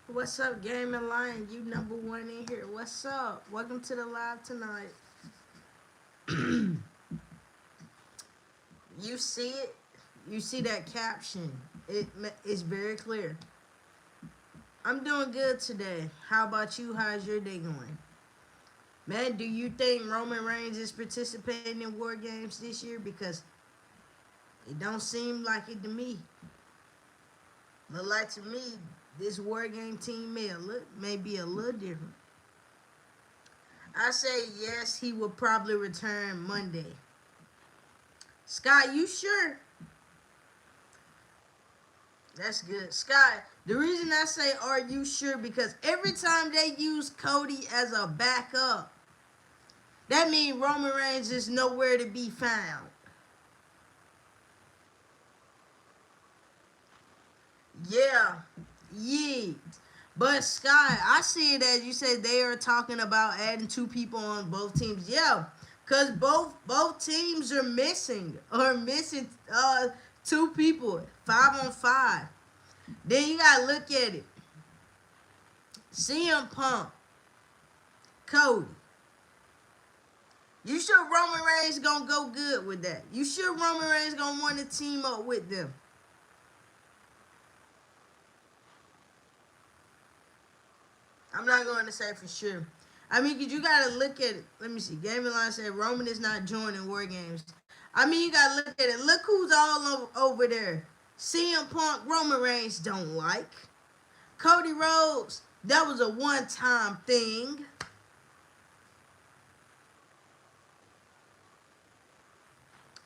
What's up, Gaming Lion? You number one in here. What's up? Welcome to the live tonight. You see it? You see that caption? It's very clear. I'm doing good today. How about you? How's your day going? Man, do you think Roman Reigns is participating in War Games this year? Because it don't seem like it to me. Look like to me, this War Game team may be a little different. I say yes, he will probably return Monday. Scott, you sure? That's good. Scott, the reason I say are you sure because every time they use Cody as a backup, that means Roman Reigns is nowhere to be found. Yeah. Yeah. But Scott, I see it as you said they are talking about adding two people on both teams. Yeah. Cause both teams are missing two people, 5-on-5. Then you gotta look at it. CM Punk, Cody. You sure Roman Reigns gonna go good with that? You sure Roman Reigns gonna want to team up with them? I'm not going to say for sure. I mean, cause you gotta look at it. Let me see. Gaming Line said Roman is not joining War Games. I mean, you gotta look at it. Look who's all over there. CM Punk, Roman Reigns don't like. Cody Rhodes, that was a one-time thing.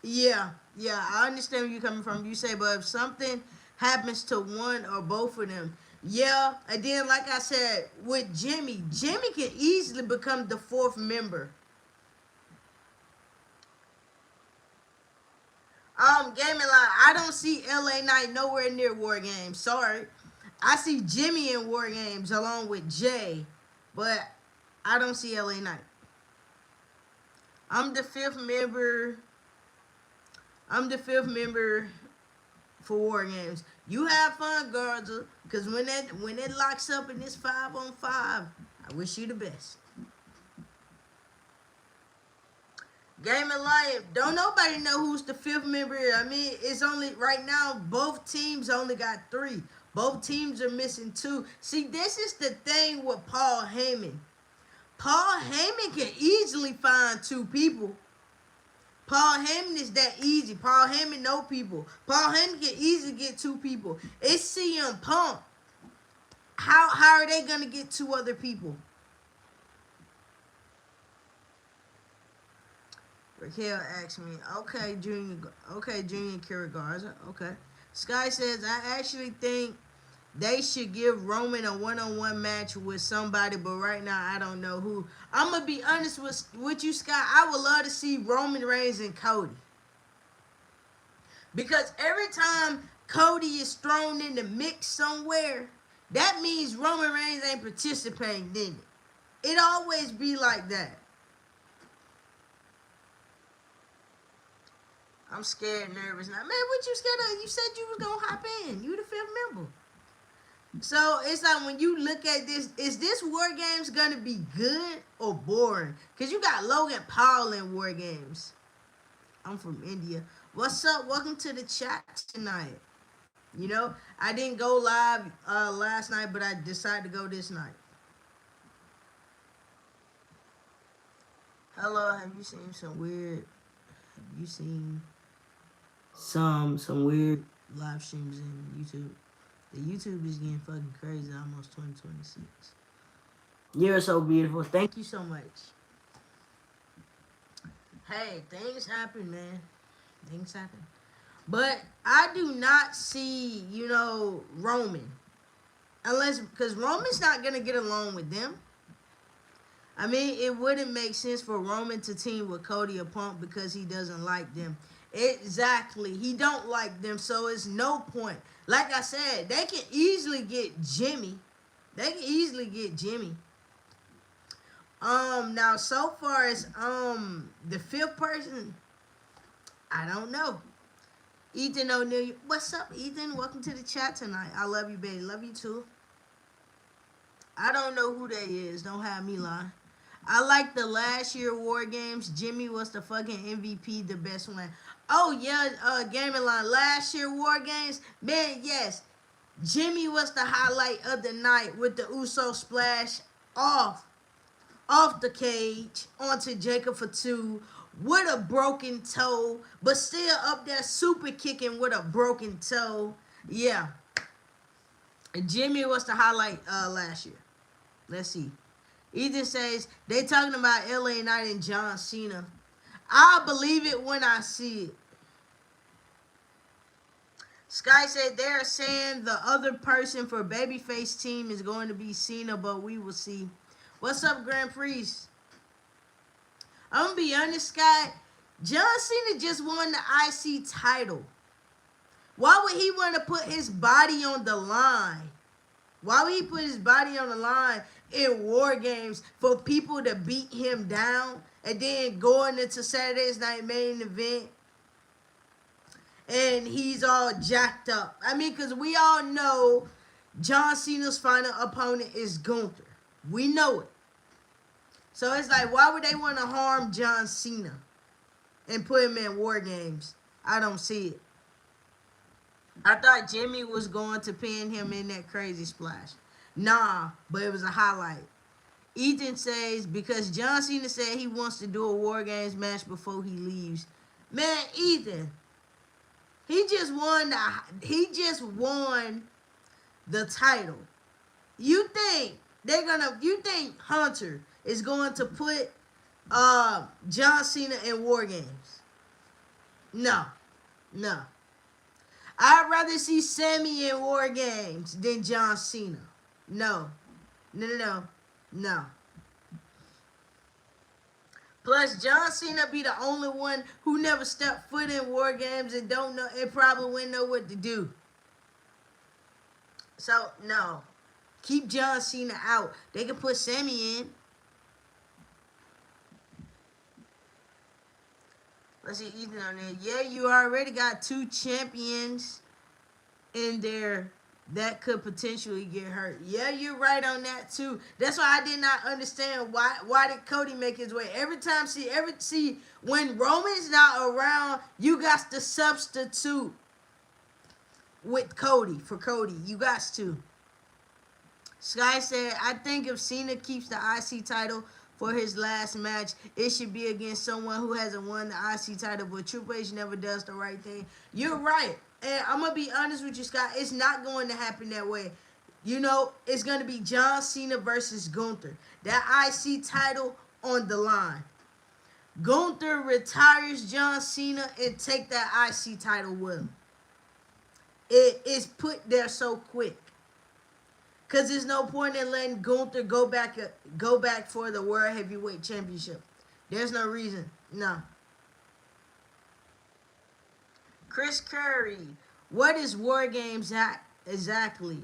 Yeah, yeah, I understand where you're coming from. You say, but if something happens to one or both of them, yeah, and then like I said, with Jimmy can easily become the fourth member. Gaming line, I don't see LA Knight nowhere near War Games. Sorry. I see Jimmy in War Games along with Jay, but I don't see LA Knight. I'm the fifth member. I'm the fifth member for War Games. You have fun, Garza, because when it locks up in this 5-on-5, I wish you the best. Game of Life. Don't nobody know who's the fifth member here. I mean, it's only right now. Both teams only got three. Both teams are missing two. See, this is the thing with Paul Heyman. Paul Heyman can easily find two people. Paul Heyman is that easy. Paul Heyman know people. Paul Heyman can easily get two people. It's CM Punk. How are they gonna get two other people? Raquel asked me, Junior Kira Garza, okay. Sky says, I actually think they should give Roman a one-on-one match with somebody, but right now I don't know who. I'm gonna be honest with you, Sky. I would love to see Roman Reigns and Cody. Because every time Cody is thrown in the mix somewhere, that means Roman Reigns ain't participating in it. It always be like that. I'm scared, nervous now. Man, what you scared of? You said you was gonna hop in. You the fifth member. So it's like when you look at this, is this War Games gonna be good or boring? Cause you got Logan Paul in War Games. I'm from India. What's up? Welcome to the chat tonight. You know, I didn't go live last night, but I decided to go this night. Hello, have you seen some weird? Have you seen some weird live streams in YouTube? The YouTube is getting fucking crazy. Almost 2026. You're so beautiful. Thank you so much. Hey, things happen, man. Things happen. But I do not see, Roman. Unless, because Roman's not going to get along with them. I mean, it wouldn't make sense for Roman to team with Cody or Punk because he doesn't like them. Exactly. He don't like them, so it's no point. Like I said, they can easily get Jimmy. They can easily get Jimmy. Now so far as the fifth person, I don't know. Ethan O'Neill, what's up, Ethan? Welcome to the chat tonight. I love you, baby. Love you too. I don't know who they is. Don't have me lying. I like the last year War Games. Jimmy was the fucking MVP, the best one. Oh yeah, gaming line. Last year War Games, man, yes. Jimmy was the highlight of the night with the Uso splash off off the cage onto Jacob for two with a broken toe, but still up there super kicking with a broken toe. Yeah, Jimmy was the highlight last year. Let's see. Ethan says they talking about LA Knight and John Cena. I'll believe it when I see it. Sky said they're saying the other person for babyface team is going to be Cena, but we will see. What's up, Grand Priest? I'm gonna be honest, Sky. John Cena just won the IC title. Why would he want to put his body on the line? Why would he put his body on the line in War Games for people to beat him down and then going into Saturday's night main event and he's all jacked up? I mean, because we all know John Cena's final opponent is Gunther. We know it. So it's like, why would they want to harm John Cena and put him in War Games? I don't see it. I thought Jimmy was going to pin him in that crazy splash. Nah, but it was a highlight. Ethan says, because John Cena said he wants to do a War Games match before he leaves. Man, Ethan, he just won the title. You think Hunter is going to put John Cena in War Games? No. I'd rather see Sammy in War Games than John Cena. No. Plus, John Cena be the only one who never stepped foot in War Games and don't know and probably wouldn't know what to do. So no, keep John Cena out. They can put Sammy in. Let's see, Ethan on there. Yeah, you already got 2 champions in there that could potentially get hurt. Yeah, you're right on that too. That's why I did not understand why did Cody make his way. Every time when Roman's not around, you got to substitute with Cody for Cody. You got to. Sky said, I think if Cena keeps the IC title for his last match, it should be against someone who hasn't won the IC title, but Triple H never does the right thing. You're right. And I'm going to be honest with you, Scott. It's not going to happen that way. You know, it's going to be John Cena versus Gunther. That IC title on the line. Gunther retires John Cena and take that IC title with him. It is put there so quick. Because there's no point in letting Gunther go back for the World Heavyweight Championship. There's no reason. No. Chris Curry, what is War Games exactly?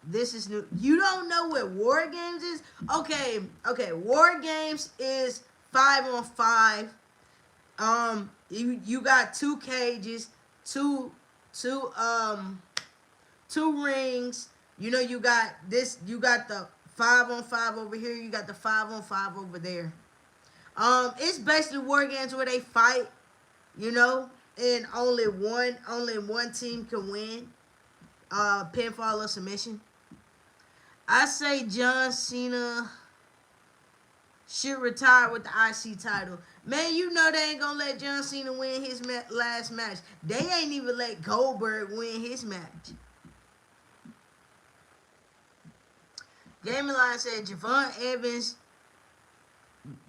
This is new. You don't know what War Games is? Okay. War Games is 5-on-5. You got 2 cages, two rings. You know, you got the 5-on-5 over here, you got the 5-on-5 over there. It's basically War Games where they fight, you know, and only one team can win. Pinfall or submission. I say John Cena should retire with the IC title. Man, you know they ain't gonna let John Cena win his last match. They ain't even let Goldberg win his match. Gaming Line said Javon Evans,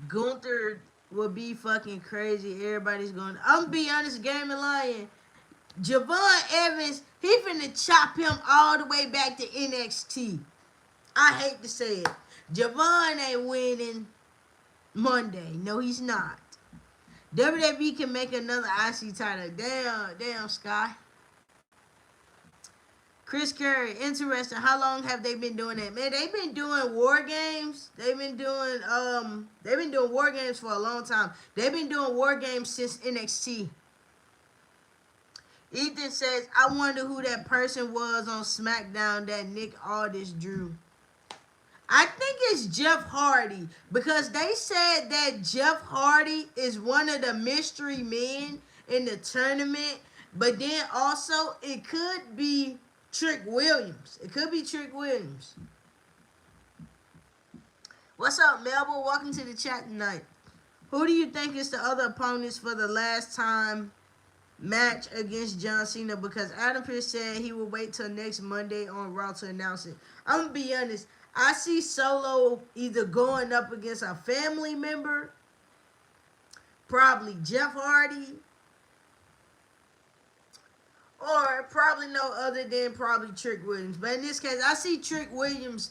Gunther will be fucking crazy. Everybody's going. I'm gonna be honest, Gaming Lion. Javon Evans, he finna chop him all the way back to NXT. I hate to say it. Javon ain't winning Monday. No, he's not. WWE can make another IC title. Damn, Sky. Chris Curry, interesting. How long have they been doing that? Man, they've been doing War Games. They've been doing War Games for a long time. They've been doing War Games since NXT. Ethan says, I wonder who that person was on SmackDown that Nick Aldis drew. I think it's Jeff Hardy because they said that Jeff Hardy is one of the mystery men in the tournament, but then also it could be Trick Williams. It could be Trick Williams. What's up, Melville? Welcome to the chat tonight. Who do you think is the other opponents for the last time match against John Cena? Because Adam Pearce said he will wait till next Monday on Raw to announce it. I'm going to be honest. I see Solo either going up against a family member, probably Jeff Hardy, or probably no other than probably Trick Williams. But in this case, I see Trick Williams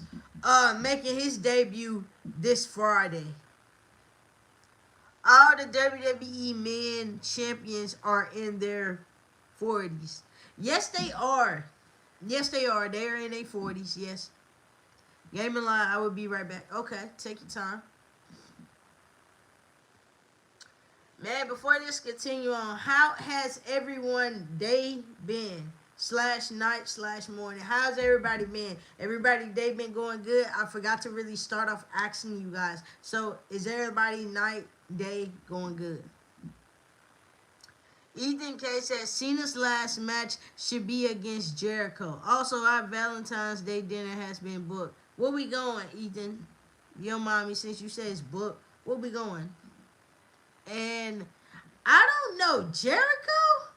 making his debut this Friday. All the WWE men champions are in their 40s. Yes, they are. Yes, they are. They're in their 40s, yes. Gaming line, I will be right back. Okay, take your time. Man, before this continue on, how has everyone day been? /night/morning. How's everybody been? Everybody day been going good? I forgot to really start off asking you guys. So, is everybody night, day going good? Ethan K says Cena's last match should be against Jericho. Also, our Valentine's Day dinner has been booked. Where we going, Ethan? You don't mind me since you said it's booked. Where we going? And I don't know, Jericho?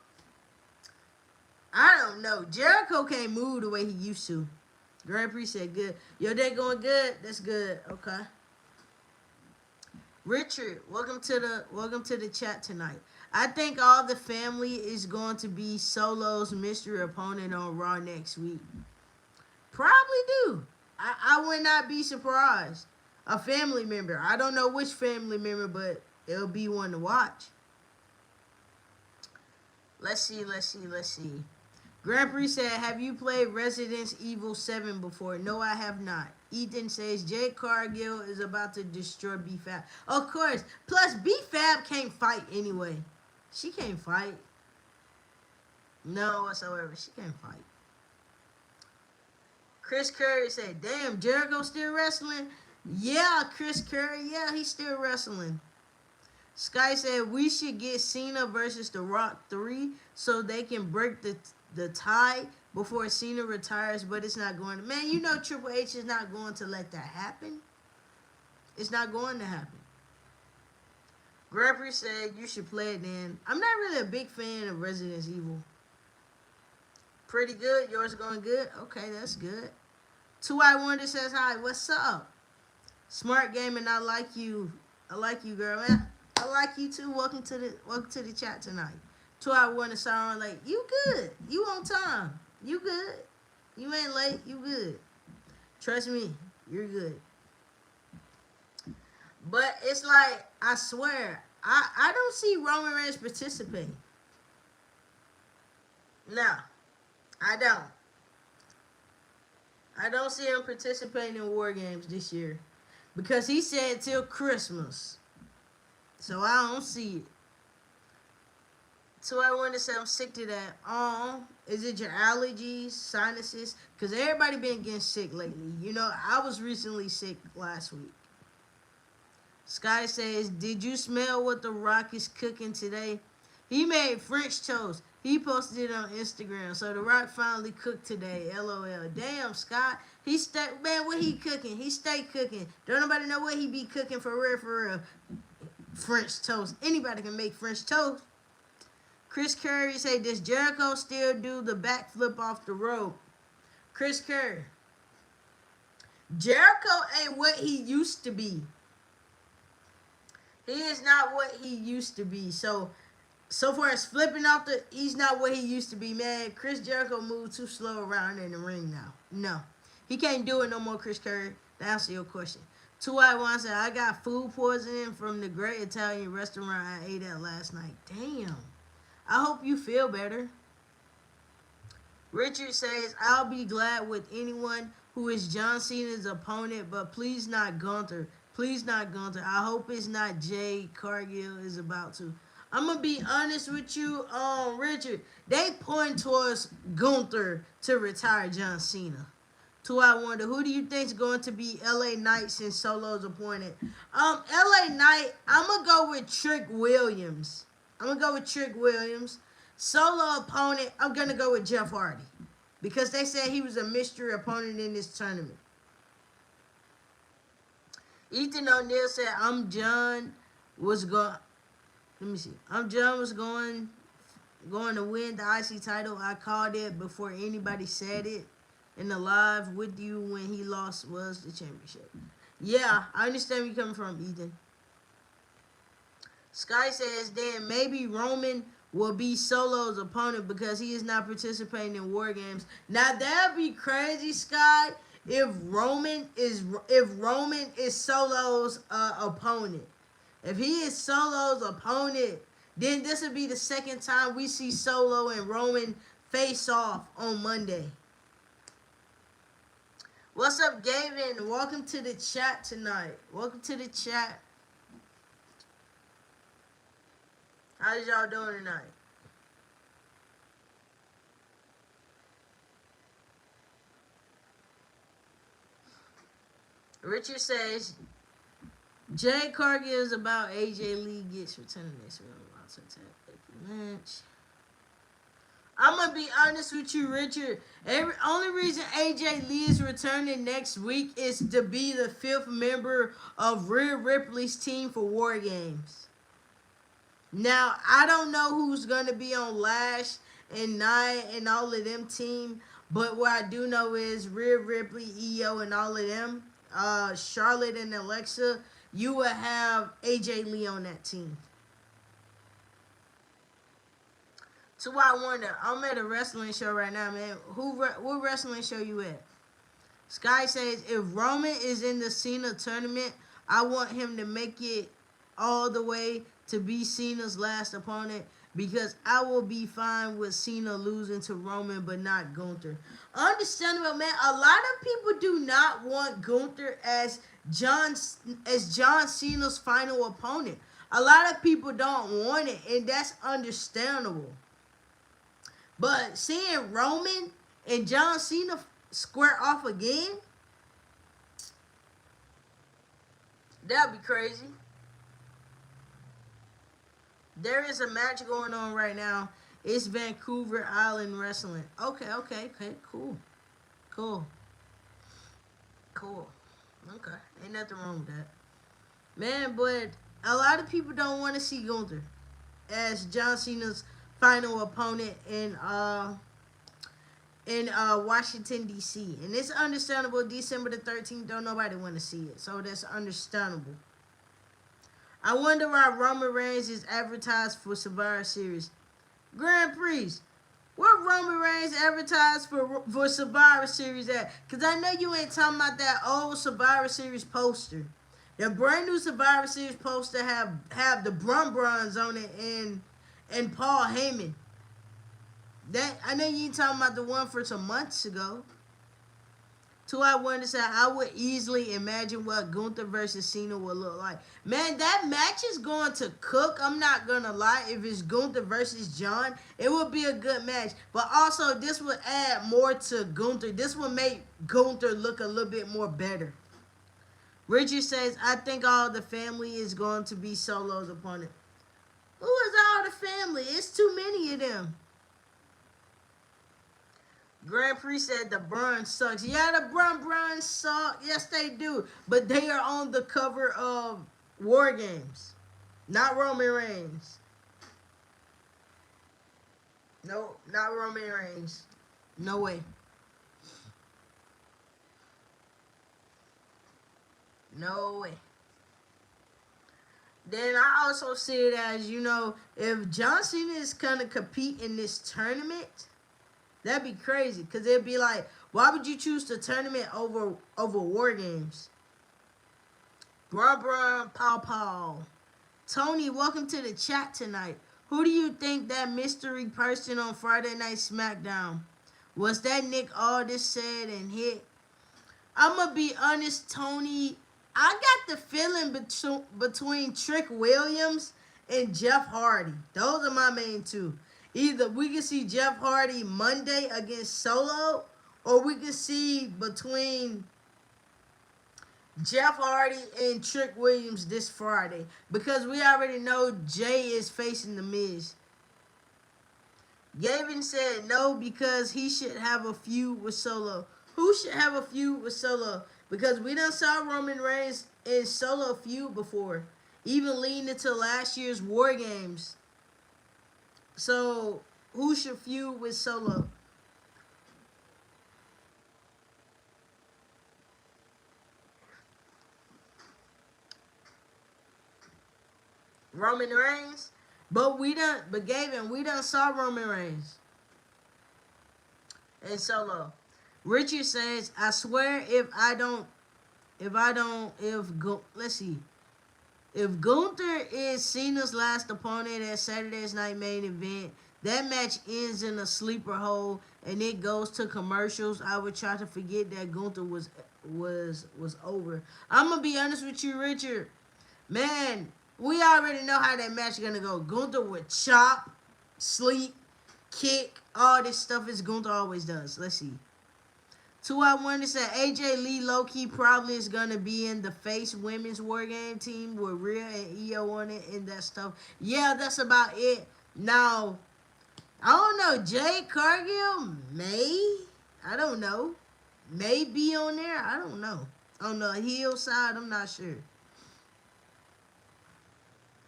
I don't know. Jericho can't move the way he used to. Grand Prix said good. Your day going good? That's good. Okay. Richard, welcome to the chat tonight. I think all the family is going to be Solo's mystery opponent on Raw next week. Probably do. I would not be surprised. A family member. I don't know which family member, but it'll be one to watch. Let's see. Grand Prix said, have you played Resident Evil 7 before? No, I have not. Ethan says, Jade Cargill is about to destroy B-Fab. Of course. Plus, B-Fab can't fight anyway. She can't fight. No whatsoever. She can't fight. Chris Curry said, damn, Jericho still wrestling? Yeah, Chris Curry. Yeah, he's still wrestling. Sky said, we should get Cena versus The Rock 3 so they can break the tie before Cena retires, but it's not going to. Man, you know Triple H is not going to let that happen. It's not going to happen. Gregory said you should play it then. I'm not really a big fan of Resident Evil. Pretty good. Yours going good? Okay, that's good. 2I Wonder says hi. What's up? Smart Gaming, I like you. I like you, girl, man. I like you too. Welcome to the chat tonight. 2I Wonder sound like you good. You on time. You good. You ain't late. You good. Trust me, you're good. But it's like, I swear, I don't see Roman Reigns participating. No, I don't. I don't see him participating in War Games this year. Because he said till Christmas. So I don't see it. So I want to say I'm sick to that. Is it your allergies, sinuses? Because everybody been getting sick lately. You know, I was recently sick last week. Sky says, did you smell what The Rock is cooking today? He made French toast. He posted it on Instagram. So The Rock finally cooked today. LOL. Damn, Scott. Man, what he cooking? He stay cooking. Don't nobody know what he be cooking for real. French toast. Anybody can make French toast. Chris Curry say, does Jericho still do the backflip off the rope? Chris Curry. Jericho ain't what he used to be. He is not what he used to be. So far as flipping off he's not what he used to be, man. Chris Jericho moved too slow around in the ring now. No. He can't do it no more, Chris Curry. To answer your question. 2I1 said, I got food poisoning from the great Italian restaurant I ate at last night. Damn. I hope you feel better. Richard says, I'll be glad with anyone who is John Cena's opponent, but please not Gunther. Please not Gunther. I hope it's not Jade Cargill is about to. I'm going to be honest with you, Richard. They point towards Gunther to retire John Cena. To I wonder, who do you think is going to be LA Knight since Solo's appointed? LA Knight, I'm gonna go with Trick Williams. I'm gonna go with Trick Williams. Solo opponent, I'm gonna go with Jeff Hardy because they said he was a mystery opponent in this tournament. Ethan O'Neil said, "I'm John was going. Let me see. I'm John was going to win the IC title. I called it before anybody said it. In the live with you when he lost was the championship." Yeah, I understand where you're coming from, Ethan. Sky says, "Then maybe Roman will be Solo's opponent because he is not participating in War Games." Now that'd be crazy, Sky. If Roman is Solo's opponent, if he is Solo's opponent, then this would be the second time we see Solo and Roman face off on Monday. What's up, Gavin? Welcome to the chat tonight. Welcome to the chat. How's y'all doing tonight? Richard says, Jay Cargill is about AJ Lee gets returned next round. Match. I'm gonna be honest with you, Richard. Only reason AJ Lee is returning next week is to be the 5th member of Rhea Ripley's team for War Games. Now, I don't know who's gonna be on Lash and Nia and all of them team, but what I do know is Rhea Ripley, EO, and all of them, Charlotte and Alexa, you will have AJ Lee on that team. So I wonder, I'm at a wrestling show right now, man. What wrestling show you at? Sky says, if Roman is in the Cena tournament, I want him to make it all the way to be Cena's last opponent because I will be fine with Cena losing to Roman but not Gunther. Understandable, man. A lot of people do not want Gunther as John Cena's final opponent. A lot of people don't want it, and that's understandable. But seeing Roman and John Cena square off again, that'd be crazy. There is a match going on right now. It's Vancouver Island Wrestling. Okay, cool. Okay, ain't nothing wrong with that. Man, but a lot of people don't want to see Gunther as John Cena's final opponent in Washington, D.C. And it's understandable. December the 13th, don't nobody want to see it. So that's understandable. I wonder why Roman Reigns is advertised for Survivor Series. Grand Prix. What Roman Reigns advertised for Survivor Series at? Because I know you ain't talking about that old Survivor Series poster. The brand new Survivor Series poster have the Brum on it and Paul Heyman. That I know you ain't talking about the one for some months ago. Two, I wanted to say I would easily imagine what Gunther versus Cena would look like. Man, that match is going to cook. I'm not gonna lie. If it's Gunther versus John, it would be a good match. But also, this would add more to Gunther. This would make Gunther look a little bit more better. Richard says, I think all the family is going to be Solo's opponent. Who is all the family? It's too many of them. Grand Prix said the Brun sucks. Yeah, the Brun suck. Yes, they do. But they are on the cover of War Games. Not Roman Reigns. No, not Roman Reigns. No way. No way. Then I also see it as, if John Cena is going to compete in this tournament, that'd be crazy. Because it'd be like, why would you choose the tournament over War Games? Brum, pow. Tony, welcome to the chat tonight. Who do you think that mystery person on Friday Night SmackDown? Was that Nick Aldis said and hit? I'm going to be honest, Tony. I got the feeling between Trick Williams and Jeff Hardy. Those are my main two. Either we can see Jeff Hardy Monday against Solo, or we can see between Jeff Hardy and Trick Williams this Friday, because we already know Jay is facing the Miz. Gavin said no because he should have a feud with Solo. Who should have a feud with Solo? Because we done saw Roman Reigns in Solo feud before, even leading into last year's War Games. So who should feud with Solo? Roman Reigns. But Gavin, we done saw Roman Reigns in Solo. Richard says, I swear let's see. If Gunther is Cena's last opponent at Saturday's night main event, that match ends in a sleeper hole and it goes to commercials. I would try to forget that Gunther was over. I'm gonna be honest with you, Richard. Man, we already know how that match is gonna go. Gunther would chop, sleep, kick, all this stuff as Gunther always does. Let's see. 2-1 said AJ Lee low-key probably is going to be in the face women's war game team with Rhea and Io on it and that stuff. Yeah, that's about it. Now, I don't know. Jade Cargill may. I don't know. May be on there. I don't know. On the heel side, I'm not sure.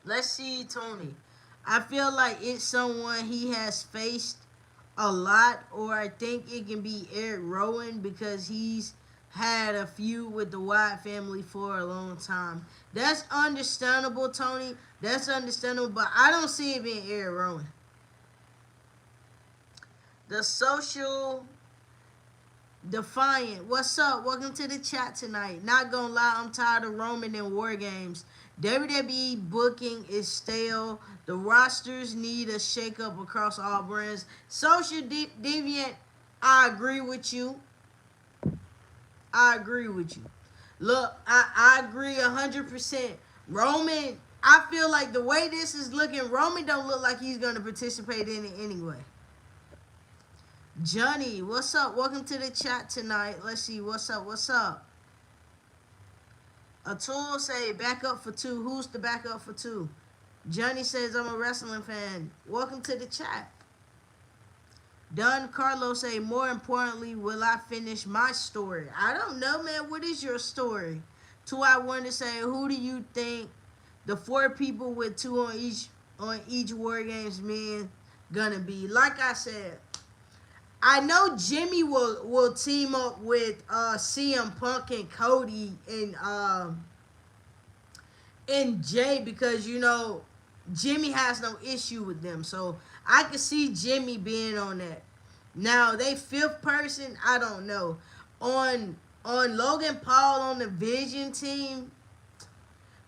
Let's see, Tony. I feel like it's someone he has faced a lot, or I think it can be Eric Rowan because he's had a feud with the Wyatt family for a long time. That's understandable, Tony. That's understandable, but I don't see it being Eric Rowan. The Social Defiant. What's up? Welcome to the chat tonight. Not gonna lie, I'm tired of Roman and War Games. WWE booking is stale. The rosters need a shakeup across all brands. Social Deviant, I agree with you. I agree with you. Look, I agree 100%. Roman, I feel like the way this is looking, Roman don't look like he's going to participate in it anyway. Johnny, what's up? Welcome to the chat tonight. Let's see, what's up, what's up? Atul say backup for 2. Who's the backup for 2? Johnny says I'm a wrestling fan. Welcome to the chat. Don Carlos say, more importantly, will I finish my story? I don't know, man. What is your story? 2-1 to say, who do you think the 4 people with 2 on each War Games men gonna be? Like I said, I know Jimmy will team up with CM Punk and Cody and Jay, because you know Jimmy has no issue with them, so I could see Jimmy being on that. Now they 5th person, I don't know. On Logan Paul on the Vision team,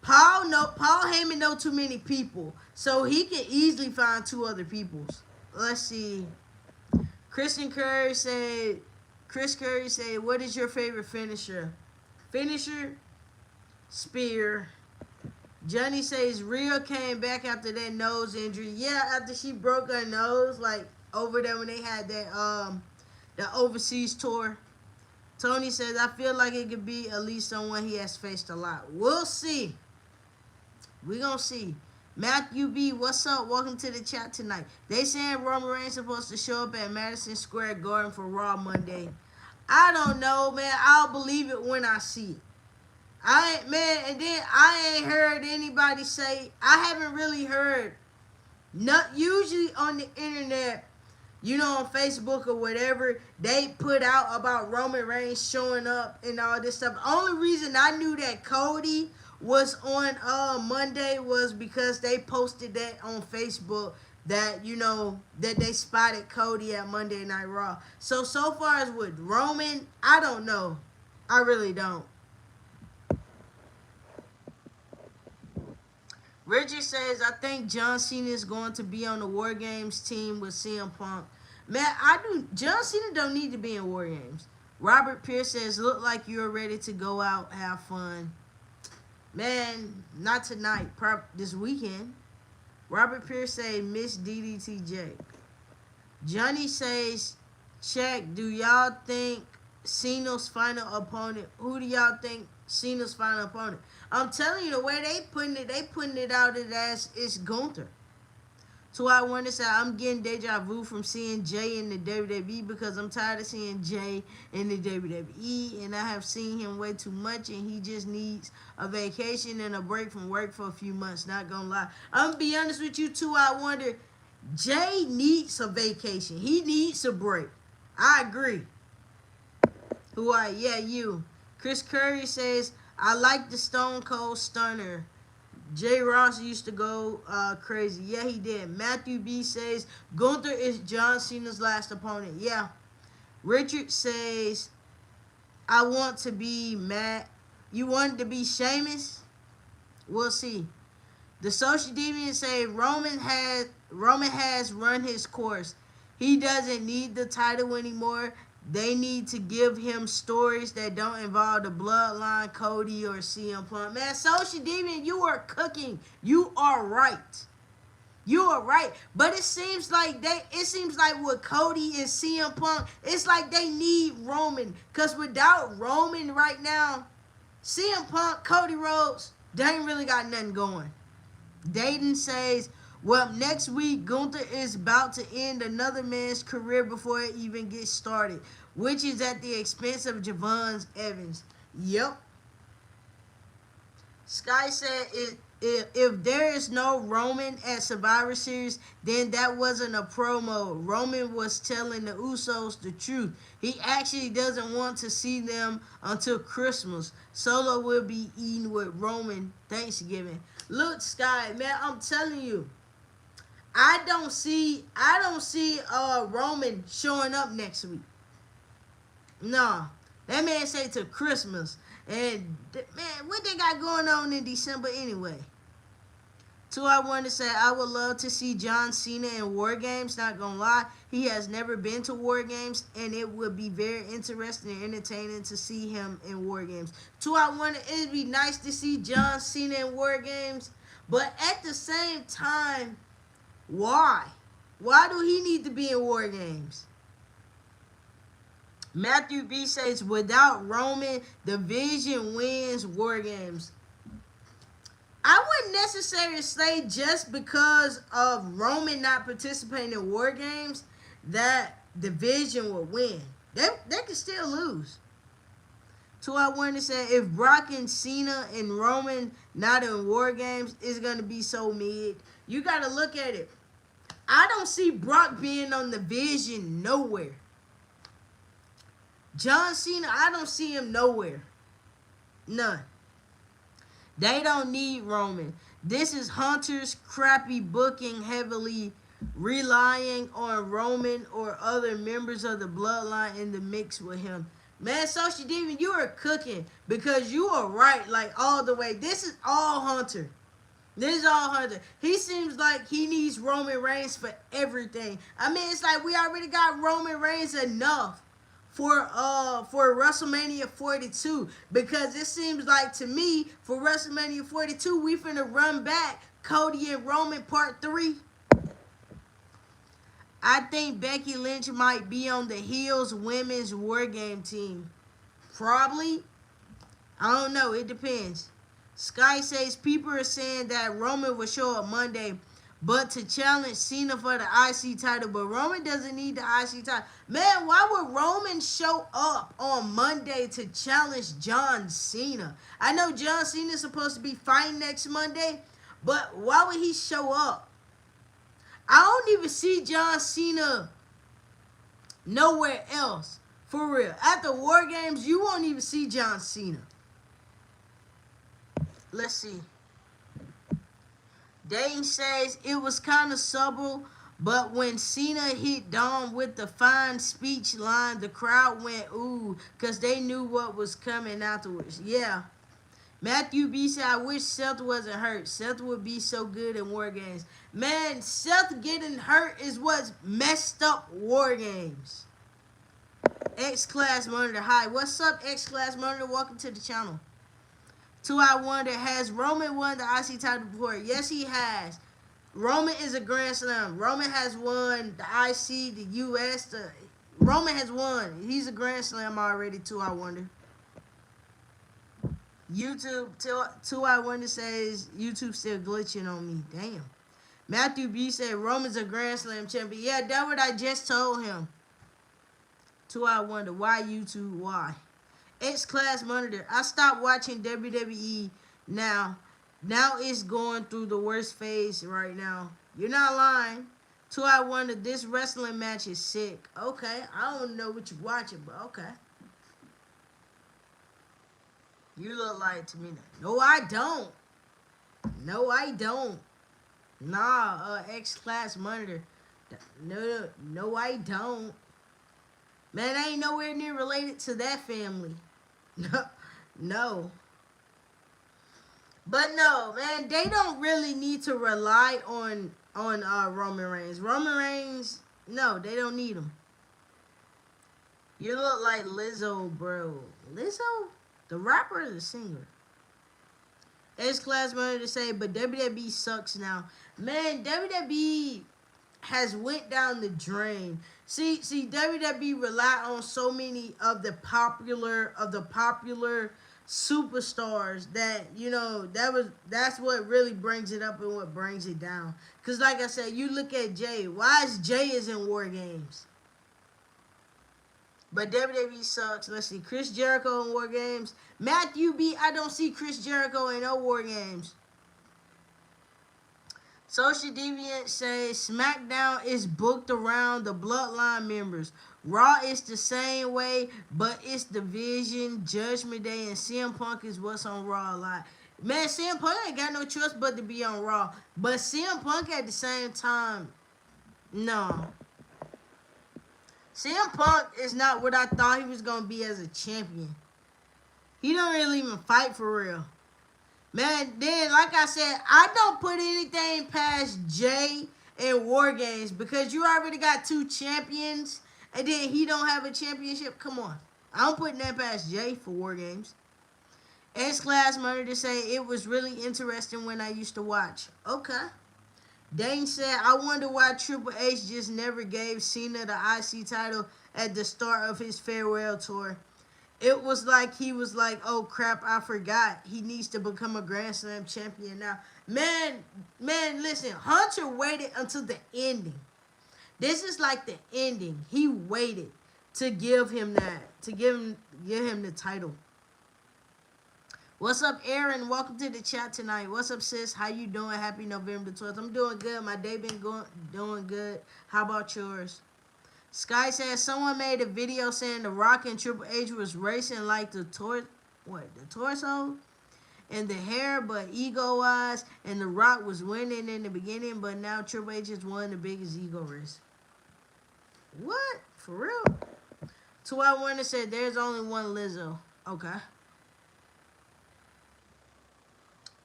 Paul Heyman know too many people, so he can easily find 2 other people. Let's see. Chris Curry said, what is your favorite finisher? Spear. Johnny says Rhea came back after that nose injury. Yeah, after she broke her nose, like over there when they had that the overseas tour. Tony says, I feel like it could be at least someone he has faced a lot. We'll see. We're gonna see. Matthew B, what's up? Welcome to the chat tonight. They saying Roman Reigns supposed to show up at Madison Square Garden for Raw Monday. I don't know, man. I'll believe it when I see it. And then I ain't heard anybody say. I haven't really heard. Not usually on the internet, you know, on Facebook or whatever, they put out about Roman Reigns showing up and all this stuff. The only reason I knew that Cody was on Monday was because they posted that on Facebook, that, you know, that they spotted Cody at Monday Night Raw. So far as with Roman, I don't know. I really don't. Richard says, I think John Cena is going to be on the War Games team with CM Punk. Man, John Cena don't need to be in War Games. Robert Pierce says, look like you're ready to go out, have fun. Man, not tonight. This weekend. Robert Pierce says, Miss DDTJ. Johnny says, Check. Do y'all think Cena's final opponent? Who do y'all think Cena's final opponent? I'm telling you, the way they putting it out as it's Gunther. So I want to say I'm getting deja vu from seeing Jay in the WWE because I'm tired of seeing Jay in the WWE, and I have seen him way too much, and he just needs a vacation and a break from work for a few months. Not gonna lie, I'm gonna be honest with you too. I wonder, Jay needs a vacation. He needs a break. I agree. Yeah, you. Chris Curry says I like the Stone Cold Stunner. Jay Ross used to go crazy. Yeah, he did. Matthew B says Gunther is John Cena's last opponent. Yeah. Richard says I want to be Matt. You wanted to be Sheamus? We'll see. The social deviants say Roman has run his course. He doesn't need the title anymore. They need to give him stories that don't involve the bloodline, Cody or CM Punk. Man, social deviant, you are cooking. You are right. You are right. But it seems like with Cody and CM Punk, it's like they need Roman. Because without Roman right now, CM Punk, Cody Rhodes, they ain't really got nothing going. Dayton says, well, next week, Gunther is about to end another man's career before it even gets started, which is at the expense of Javon Evans. Yep. Sky said, if there is no Roman at Survivor Series, then that wasn't a promo. Roman was telling the Usos the truth. He actually doesn't want to see them until Christmas. Solo will be eating with Roman Thanksgiving. Look, Sky, man, I'm telling you, I don't see Roman showing up next week. No, that man say to Christmas, and man, what they got going on in December anyway? Two, I want to say I would love to see John Cena in Wargames. Not gonna lie, he has never been to Wargames, and it would be very interesting and entertaining to see him in Wargames. Two, it'd be nice to see John Cena in Wargames, but at the same time, why? Why do he need to be in Wargames? Matthew B says, without Roman, the Vision wins Wargames. I wouldn't necessarily say just because of Roman not participating in Wargames that the Vision will win. They can still lose. So I want to say, if Brock and Cena and Roman not in Wargames, it's going to be so mid. You got to look at it. I don't see Brock being on the Vision nowhere. John Cena, I don't see him nowhere. None. They don't need Roman. This is Hunter's crappy booking, heavily relying on Roman or other members of the bloodline in the mix with him. Man, Social Demon, you are cooking because you are right, like all the way. This is all Hunter. This is all Hunter. He seems like he needs Roman Reigns for everything. I mean, it's like we already got Roman Reigns enough for WrestleMania 42, because it seems like to me for WrestleMania 42 we finna run back Cody and Roman part 3. I think Becky Lynch might be on the Heels Women's War Game team. Probably. I don't know. It depends. Sky says people are saying that Roman will show up Monday, but to challenge Cena for the IC title. But Roman doesn't need the IC title. Man, why would Roman show up on Monday to challenge John Cena? I know John Cena is supposed to be fighting next Monday, but why would he show up? I don't even see John Cena nowhere else. For real. After War Games, you won't even see John Cena. Let's see. Dane says it was kind of subtle, but when Cena hit Dom with the fine speech line, the crowd went ooh, because they knew what was coming afterwards. Yeah. Matthew B said, I wish Seth wasn't hurt. Seth would be so good in War Games. Man, Seth getting hurt is what's messed up War Games. X-Class Monitor. Hi, what's up, X-Class Monitor? Welcome to the channel. Two, I wonder, has Roman won the IC title before? Yes, he has. Roman is a Grand Slam. Roman has won the IC, the US, Roman has won. He's a Grand Slam already, too, I wonder. YouTube, two I wonder says YouTube still glitching on me. Damn. Matthew B said Roman's a Grand Slam champion. Yeah, that's what I just told him. Two I wonder why YouTube, why? X Class Monitor. I stopped watching WWE now. Now it's going through the worst phase right now. You're not lying. Two I wonder this wrestling match is sick. Okay, I don't know what you're watching, but okay. You look like to me. No, I don't. No, I don't. Nah, X Class Monitor. No, I don't. Man, I ain't nowhere near related to that family. No. But no, man, they don't really need to rely on Roman Reigns. Roman Reigns, no, they don't need him. You look like Lizzo, bro. Lizzo? The rapper or the singer? S-Class wanted to say, but WWE sucks now. Man, WWE has went down the drain. See, WWE rely on so many of the popular superstars that, you know, that's what really brings it up and what brings it down. Cause like I said, you look at Jay. Why is Jay in War Games? But WWE sucks. Let's see. Chris Jericho in War Games. Matthew B. I don't see Chris Jericho in no War Games. Social Deviant says SmackDown is booked around the Bloodline members. Raw is the same way, but it's Division, Judgment Day, and CM Punk is what's on Raw a lot. Man, CM Punk ain't got no choice but to be on Raw. But CM Punk at the same time, no. CM Punk is not what I thought he was going to be as a champion. He don't really even fight for real. Man, then, like I said, I don't put anything past Jay in War Games because you already got 2 champions and then he don't have a championship. Come on. I don't put that past Jay for War Games. S-Class Murder to say it was really interesting when I used to watch. Okay. Dane said, I wonder why Triple H just never gave Cena the IC title at the start of his farewell tour. It was like he was like, oh crap, I forgot. He needs to become a Grand Slam champion now. Man, listen, Hunter waited until the ending. This is like the ending. He waited to give him that, to give him the title. What's up, Aaron? Welcome to the chat tonight. What's up, sis? How you doing? Happy November 12th. I'm doing good. My day been doing good. How about yours? Sky says someone made a video saying The Rock and Triple H was racing like the torso and the hair, but ego-wise, and The Rock was winning in the beginning, but now Triple H is one of the biggest ego races. What? For real? 2-I-1 said there's only one Lizzo. Okay.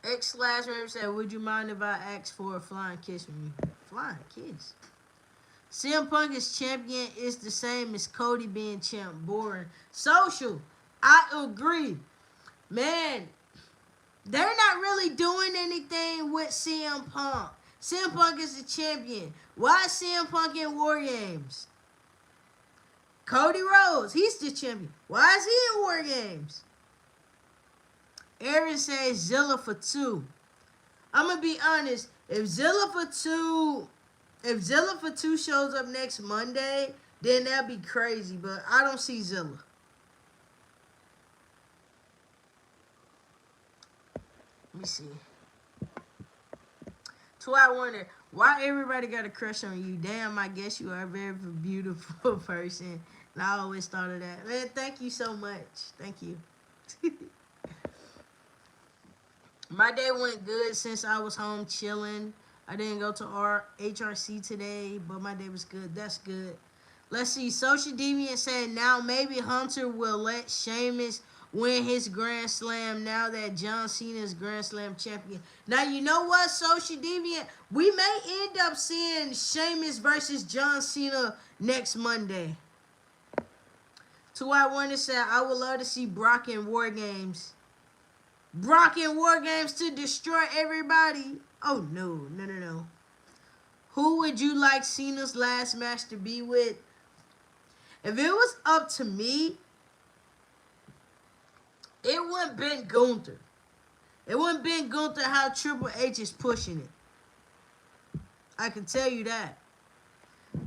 X/Raver said, would you mind if I ask for a flying kiss from you? Flying kiss? CM Punk is champion is the same as Cody being champ. Boring. Social. I agree. Man, they're not really doing anything with CM Punk. CM Punk is the champion. Why is CM Punk in War Games? Cody Rhodes, he's the champion. Why is he in War Games? Aaron says Zilla for 2. I'm going to be honest. If Zilla for 2 shows up next Monday, then that'd be crazy. But I don't see Zilla. Let me see. So I wonder, why everybody got a crush on you? Damn, I guess you are a very beautiful person. And I always thought of that. Man, thank you so much. Thank you. My day went good since I was home chilling. I didn't go to HRC today, but my day was good. That's good. Let's see. Social Deviant said now maybe Hunter will let Sheamus win his Grand Slam now that John Cena is Grand Slam champion. Now, you know what, Social Deviant? We may end up seeing Sheamus versus John Cena next Monday. 2-I-1 said I would love to see Brock in War Games. Brock in War Games to destroy everybody. Oh, no. Who would you like Cena's last match to be with? If it was up to me, it wouldn't been Gunther. It wouldn't been Gunther how Triple H is pushing it. I can tell you that.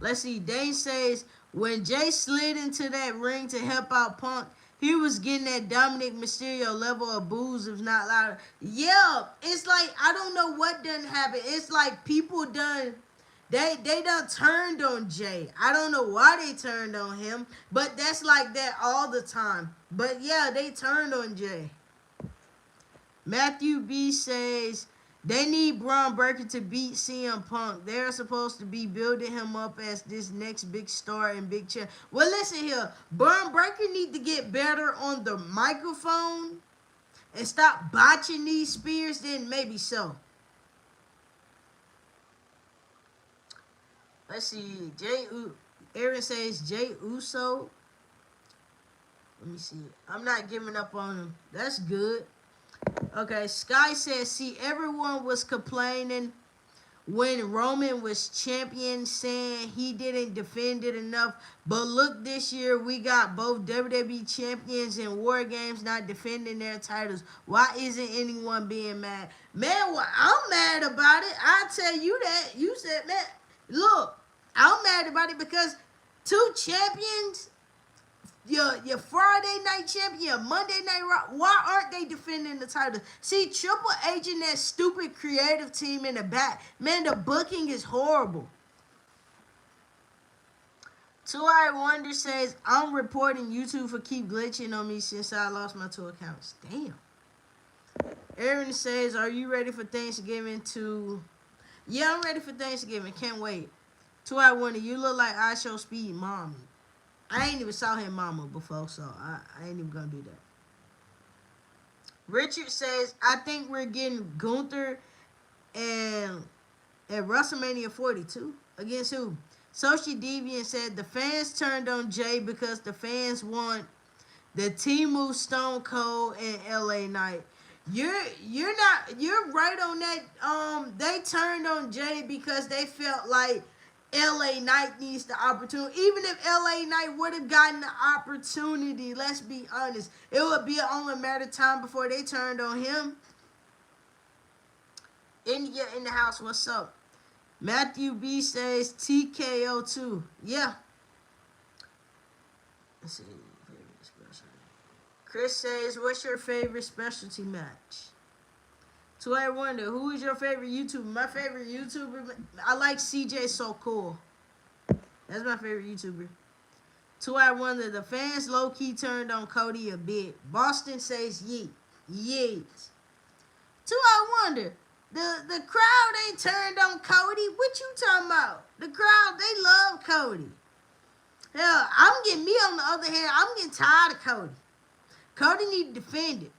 Let's see. Dane says, when Jay slid into that ring to help out Punk, he was getting that Dominic Mysterio level of boos, if not louder. Yeah, it's like, I don't know what done happened. It's like people done, they done turned on Jay. I don't know why they turned on him, but that's like that all the time. But yeah, they turned on Jay. Matthew B says, they need Braun Breaker to beat CM Punk. They're supposed to be building him up as this next big star and big champ. Well, listen here. Braun Breaker need to get better on the microphone and stop botching these spears. Then maybe so. Let's see. Aaron says Jay Uso. Let me see. I'm not giving up on him. That's good. Okay, Sky says, see, everyone was complaining when Roman was champion, saying he didn't defend it enough. But look, this year we got both WWE champions and Wargames not defending their titles. Why isn't anyone being mad? Man, well, I'm mad about it. I'll tell you that. You said, man, look, I'm mad about it because two champions, your Friday night champion, your Monday night Raw, why aren't they defending the title? See, Triple H and that stupid creative team in the back, man, the booking is horrible. Two-Eyed Wonder says, I'm reporting YouTube for keep glitching on me since I lost my 2 accounts. Damn. Aaron says, are you ready for Thanksgiving to... Yeah, I'm ready for Thanksgiving. Can't wait. Two-Eyed Wonder, you look like I Show Speed Mommy. I ain't even saw him mama before, so I ain't even gonna do that. Richard says, I think we're getting Gunther and at WrestleMania 42. Against who? Social Deviant said the fans turned on Jay because the fans want the Temu Stone Cold and LA Knight. You're right on that. They turned on Jay because they felt like LA Knight needs the opportunity. Even if LA Knight would have gotten the opportunity, let's be honest, it would be only a matter of time before they turned on him. India in the house, what's up? Matthew B says TKO 2. Yeah. Let's see. Chris says, what's your favorite specialty match? So I wonder, who is your favorite YouTuber? My favorite YouTuber, I like CJ So Cool. That's my favorite YouTuber. So I wonder, the fans low-key turned on Cody a bit. Boston says yeet. Yeet. So I wonder, the crowd ain't turned on Cody. What you talking about? The crowd, they love Cody. Hell, me on the other hand, I'm getting tired of Cody. Cody need to defend it.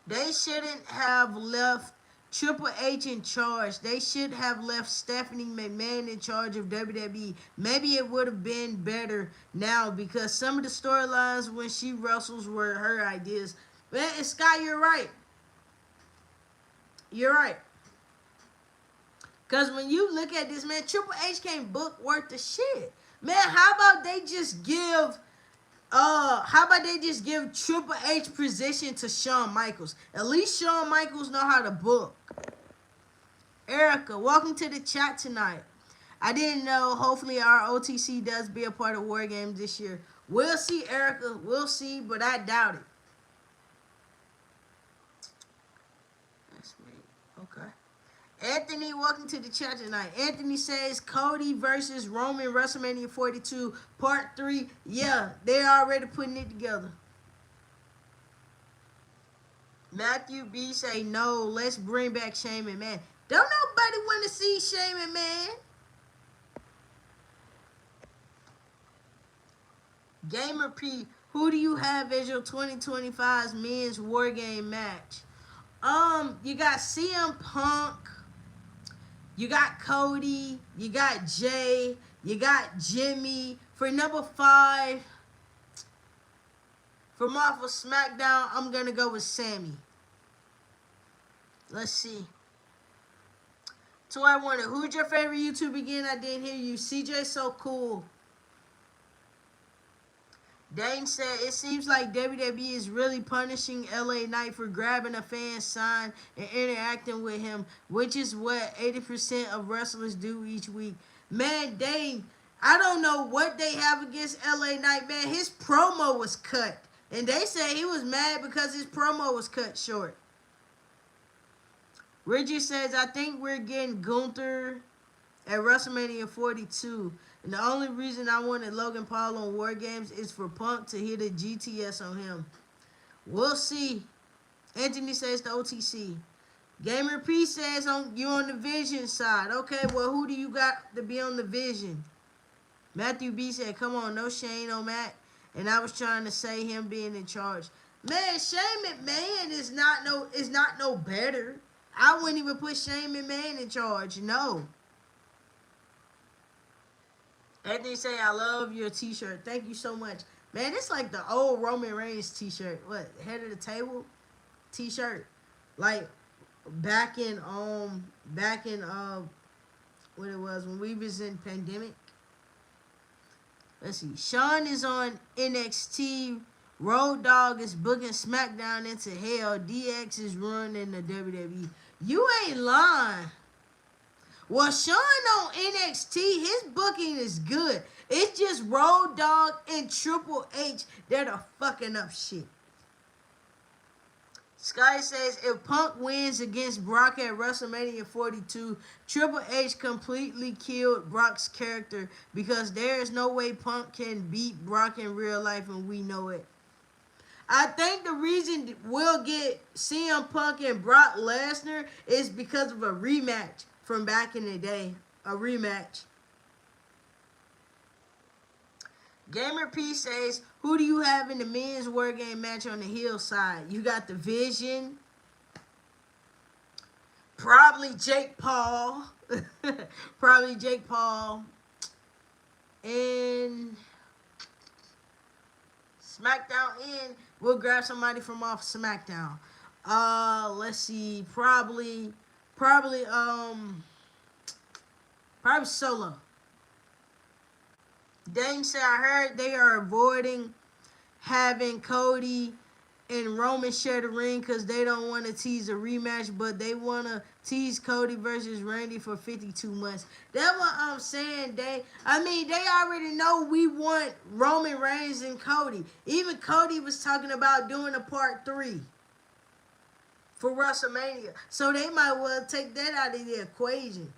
They shouldn't have left Triple H in charge. They should have left Stephanie McMahon in charge of WWE. Maybe it would have been better now because some of the storylines when she wrestles were her ideas. Man, Sky, you're right. You're right. Because when you look at this, man, Triple H can't book worth the shit. Man, how about they just give Triple H position to Shawn Michaels? At least Shawn Michaels know how to book. Erica, welcome to the chat tonight. I didn't know. Hopefully our OTC does be a part of War Games this year. We'll see, Erica. We'll see, but I doubt it. That's me. Okay. Anthony, welcome to the chat tonight. Anthony says Cody versus Roman WrestleMania 42 Part 3. Yeah, they're already putting it together. Matthew B say no, let's bring back Shane McMahon. Don't nobody want to see Shane McMahon. Gamer P, who do you have as your 2025's men's War Game match? You got CM Punk. You got Cody, you got Jay, you got Jimmy. For number 5, from off of SmackDown, I'm going to go with Sammy. Let's see. I wonder, who's your favorite YouTuber again? I didn't hear you. CJ so cool. Dane said, it seems like WWE is really punishing LA Knight for grabbing a fan sign and interacting with him, which is what 80% of wrestlers do each week. Man, Dane, I don't know what they have against LA Knight, man. His promo was cut. And they say he was mad because his promo was cut short. Richard says, I think we're getting Gunther at WrestleMania 42. And the only reason I wanted Logan Paul on Wargames is for Punk to hit a GTS on him. We'll see. Anthony says the OTC. Gamer P says you on the Vision side. Okay, well, who do you got to be on the Vision? Matthew B said, come on, no Shane on Matt. And I was trying to say him being in charge. Man, Shane McMahon is not no better. I wouldn't even put Shane McMahon in charge. No. Anthony say, I love your t-shirt. Thank you so much. Man, it's like the old Roman Reigns t-shirt. What? Head of the table t-shirt. Like back in what it was when we was in pandemic. Let's see. Sean is on NXT. Road Dogg is booking SmackDown into hell. DX is running the WWE. You ain't lying. Well, Sean on NXT, his booking is good. It's just Road Dogg and Triple H that are fucking up shit. Sky says, if Punk wins against Brock at WrestleMania 42, Triple H completely killed Brock's character because there is no way Punk can beat Brock in real life, and we know it. I think the reason we'll get CM Punk and Brock Lesnar is because of a rematch from back in the day. A rematch. Gamer P says, who do you have in the men's war game match on the heel side? You got the Vision. Probably Jake Paul. Probably Jake Paul. And SmackDown in, we'll grab somebody from off SmackDown. Let's see. Probably Solo. Dane said, I heard they are avoiding having Cody and Roman share the ring because they don't want to tease a rematch, but they want to tease Cody versus Randy for 52 months. That's what I'm saying, they already know we want Roman Reigns and Cody. Even Cody was talking about doing a part 3 for WrestleMania. So they might well take that out of the equation.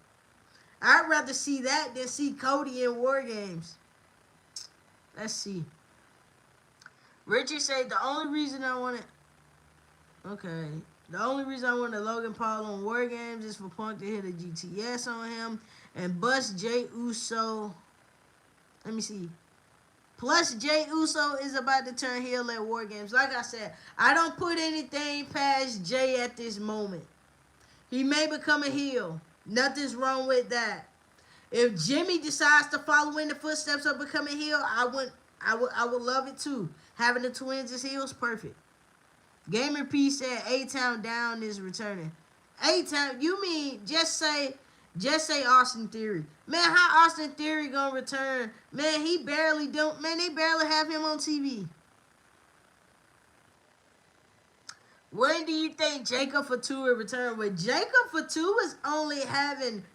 I'd rather see that than see Cody in War Games. Let's see. Richard said the only reason I wanted Logan Paul on War Games is for Punk to hit a GTS on him and bust Jey Uso. Let me see. Plus, Jey Uso is about to turn heel at War Games. Like I said, I don't put anything past Jey at this moment. He may become a heel. Nothing's wrong with that. If Jimmy decides to follow in the footsteps of becoming heel, I would love it too. Having the twins as heels, perfect. Gamer P said A-Town Down is returning. A-Town, you mean just say Austin Theory. Man, how Austin Theory gonna return? Man, they barely have him on TV. When do you think Jacob Fatu will return? Well, Jacob Fatu is only having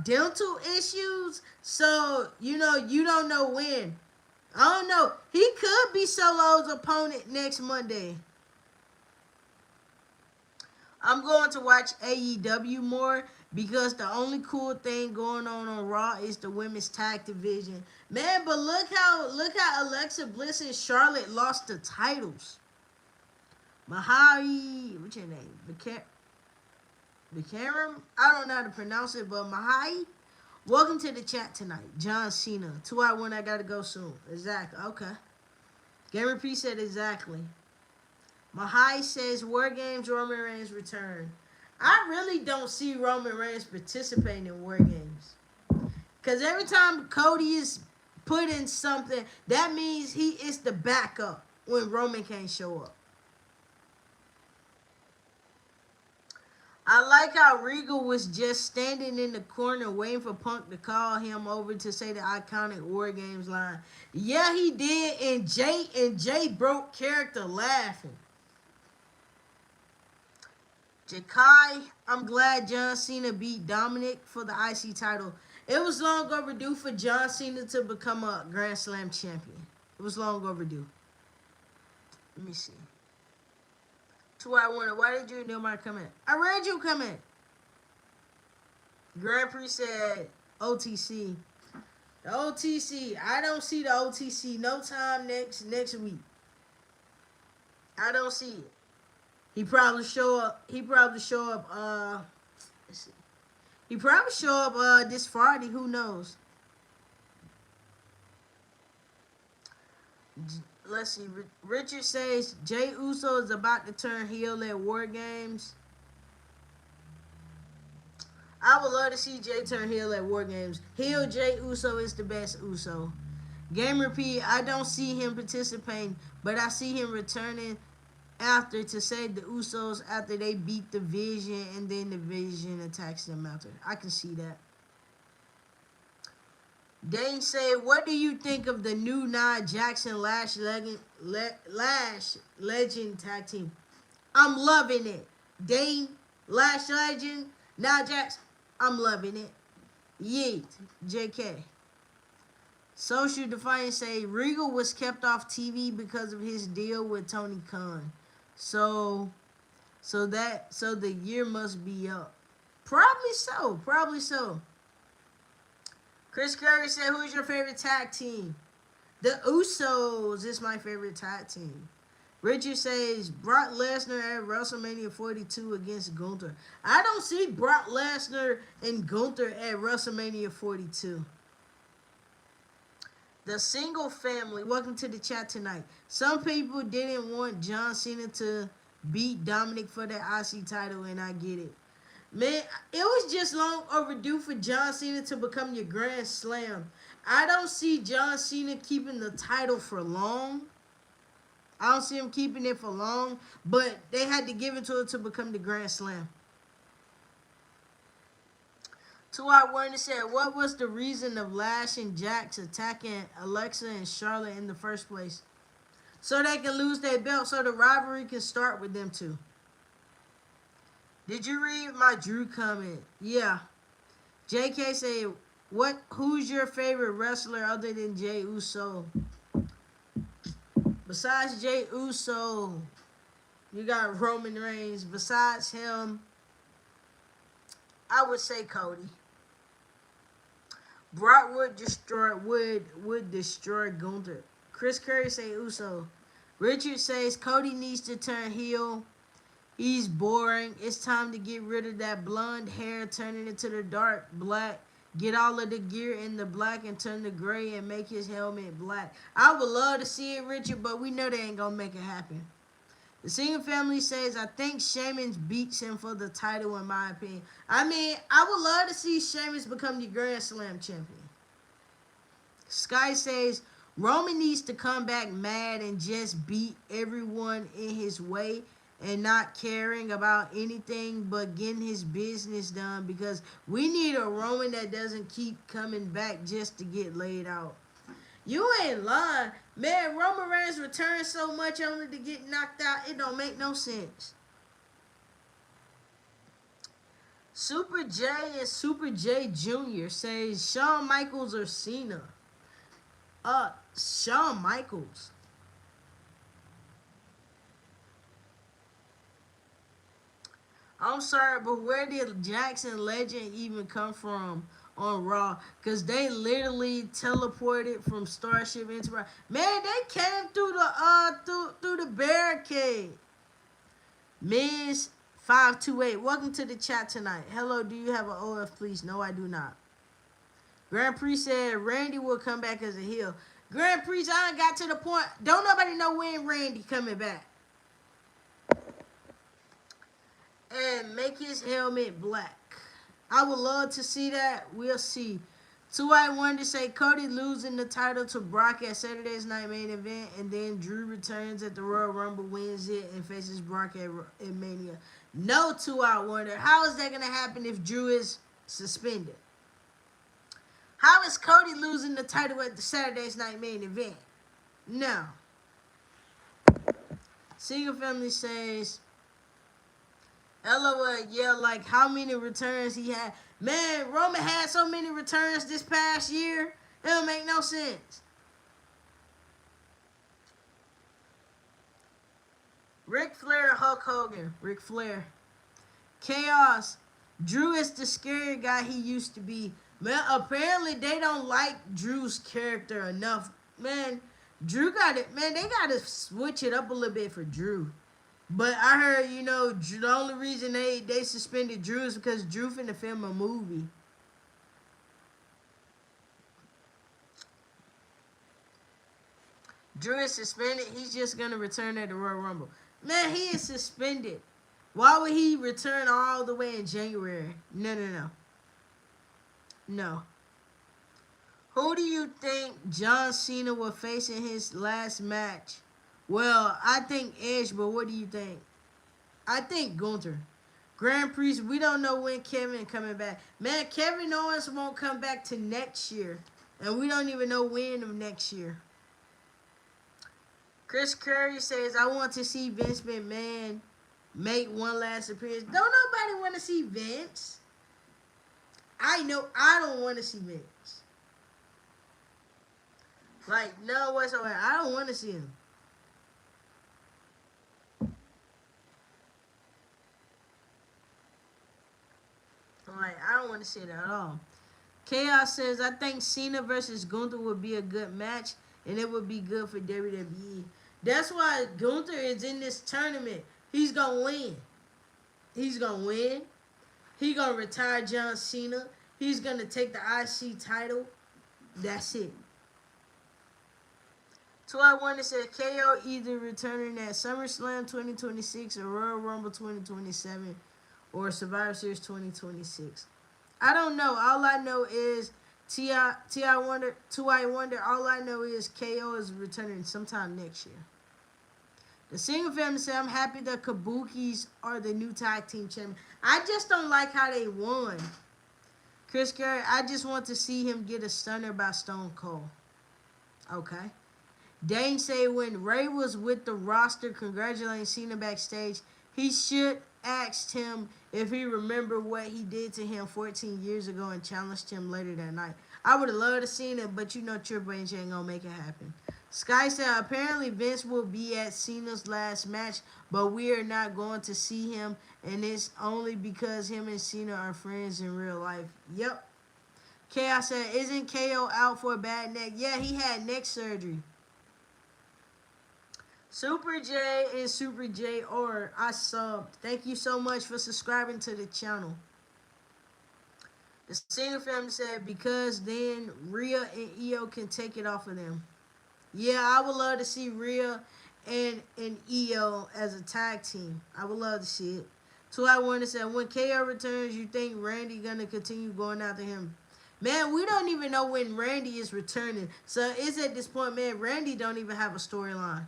dental issues, so you don't know when. I don't know. He could be Solo's opponent next Monday. I'm going to watch AEW more because the only cool thing going on Raw is the women's tag division. Man, but look how Alexa Bliss and Charlotte lost the titles. Mahai, what's your name? Bikaram? I don't know how to pronounce it, but Mahai, welcome to the chat tonight. John Cena. 2 out 1, I gotta go soon. Exactly. Okay. Gamer P said exactly. Mahai says War Games Roman Reigns return. I really don't see Roman Reigns participating in War Games. Because every time Cody is put in something, that means he is the backup when Roman can't show up. I like how Regal was just standing in the corner waiting for Punk to call him over to say the iconic War Games line. Yeah, he did, and Jay broke character laughing. Jakai, I'm glad John Cena beat Dominic for the IC title. It was long overdue for John Cena to become a Grand Slam champion. It was long overdue. Let me see. To I wonder, why did you know my comment? I read your comment. Grand Prix said OTC. The OTC. I don't see the OTC no time next week. I don't see it. He probably show up. He probably show up. Let's see. He probably show up this Friday. Who knows? Let's see. Richard says Jay Uso is about to turn heel at War Games. I would love to see Jay turn heel at War Games. Heel Jay Uso is the best Uso. Gamer P, I don't see him participating, but I see him returning after to save the Usos after they beat the Vision, and then the Vision attacks them after. I can see that. Dane said, what do you think of the new Nia Jackson Lash Legend tag team? I'm loving it. Dane, Lash Legend, Nia Jackson, I'm loving it. Yeet, JK. Social Defiance say Regal was kept off TV because of his deal with Tony Khan. So the year must be up. Probably so. Probably so. Chris Curry said, who's your favorite tag team? The Usos is my favorite tag team. Richard says Brock Lesnar at WrestleMania 42 against Gunther. I don't see Brock Lesnar and Gunther at WrestleMania 42. The Single Family, welcome to the chat tonight. Some people didn't want John Cena to beat Dominic for the IC title, and I get it. Man, it was just long overdue for John Cena to become your Grand Slam. I don't see John Cena keeping the title for long. I don't see him keeping it for long, but they had to give it to him to become the Grand Slam. To our Werner said, what was the reason of Lash and Jax attacking Alexa and Charlotte in the first place? So they can lose their belt, so the rivalry can start with them two. Did you read my Drew comment? Yeah. JK said, who's your favorite wrestler other than Jey Uso? Besides Jey Uso, you got Roman Reigns. Besides him, I would say Cody. Brock would destroy Gunther. Chris Curry say Uso. Richard says Cody needs to turn heel. He's boring. It's time to get rid of that blonde hair, turn it into the dark black. Get all of the gear in the black and turn the gray and make his helmet black. I would love to see it, Richard, but we know they ain't gonna make it happen. The Single Family says, I think Sheamus beats him for the title, in my opinion. I mean, I would love to see Sheamus become the Grand Slam champion. Sky says, Roman needs to come back mad and just beat everyone in his way and not caring about anything but getting his business done, because we need a Roman that doesn't keep coming back just to get laid out. You ain't lying. Man, Roman Reigns returned so much only to get knocked out. It don't make no sense. Super J and Super J Jr. says Shawn Michaels or Cena. Shawn Michaels. I'm sorry, but where did Jackson Legend even come from on Raw? Because they literally teleported from Starship Enterprise. Man, they came through the barricade. Miz 528, welcome to the chat tonight. Hello, do you have an OF, please? No, I do not. Grand Prix said Randy will come back as a heel. Grand Prix, I done got to the point. Don't nobody know when Randy coming back. And make his helmet black. I would love to see that. We'll see. Two I Wonder say Cody losing the title to Brock at Saturday's Night Main Event, and then Drew returns at the Royal Rumble, wins it, and faces Brock at Mania. No, Two I Wonder. How is that going to happen if Drew is suspended? How is Cody losing the title at the Saturday's Night Main Event? No. Single Family says, LOL, yeah, like how many returns he had. Man, Roman had so many returns this past year, it don't make no sense. Ric Flair, Hulk Hogan. Ric Flair. Chaos. Drew is the scary guy he used to be. Man, apparently they don't like Drew's character enough. Man, Drew got it. Man, they got to switch it up a little bit for Drew. But I heard, the only reason they suspended Drew is because Drew finna film a movie. Drew is suspended. He's just going to return at the Royal Rumble. Man, he is suspended. Why would he return all the way in January? No. No. Who do you think John Cena will face in his last match? Well, I think Edge, but what do you think? I think Gunther. Grand Prix, we don't know when Kevin coming back. Man, Kevin Owens won't come back to next year. And we don't even know when of next year. Chris Curry says, I want to see Vince McMahon make one last appearance. Don't nobody want to see Vince. I know I don't want to see Vince. Like, no whatsoever. I don't want to see him. Like, I don't want to see it at all. Chaos says, I think Cena versus Gunther would be a good match, and it would be good for WWE. That's why Gunther is in this tournament. He's going to win. He's going to win. He's going to retire John Cena. He's going to take the IC title. That's it. So I want to say KO either returning at SummerSlam 2026 or Royal Rumble 2027 or Survivor Series 2026. I don't know. All I know is T.I. Wonder. All I know is KO is returning sometime next year. The Single Family said, I'm happy the Kabukis are the new tag team champion. I just don't like how they won. Chris Carey, I just want to see him get a stunner by Stone Cold. Okay. Dane say when Ray was with the roster congratulating Cena backstage, he should asked him if he remembered what he did to him 14 years ago and challenged him later that night. I would have loved to seen it, but Triple H ain't gonna make it happen. Sky said apparently Vince will be at Cena's last match, but we are not going to see him, and it's only because him and Cena are friends in real life. Yep. Chaos said, isn't KO out for a bad neck? Yeah, he had neck surgery. Super J and Super J or I subbed. Thank you so much for subscribing to the channel. The Single Family said because then Rhea and Io can take it off of them. Yeah, I would love to see Rhea and Io as a tag team. I would love to see it. So I want to say when KO returns, you think Randy gonna continue going after him? Man, we don't even know when Randy is returning. So it's at this point, man, Randy don't even have a storyline.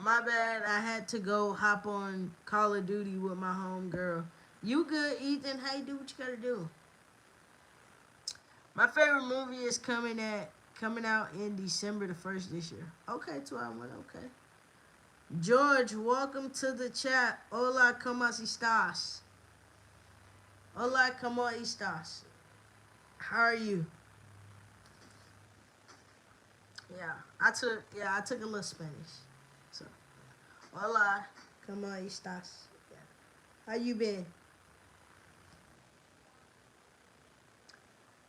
My bad. I had to go hop on Call of Duty with my home girl. You good, Ethan? How you do what you gotta do? My favorite movie is coming out in December the 1st this year. Okay, 12. Okay. George, welcome to the chat. Hola, ¿cómo estás? Hola, ¿cómo estás? How are you? Yeah, I took a little Spanish. So, hola, ¿cómo estás? Yeah. How you been?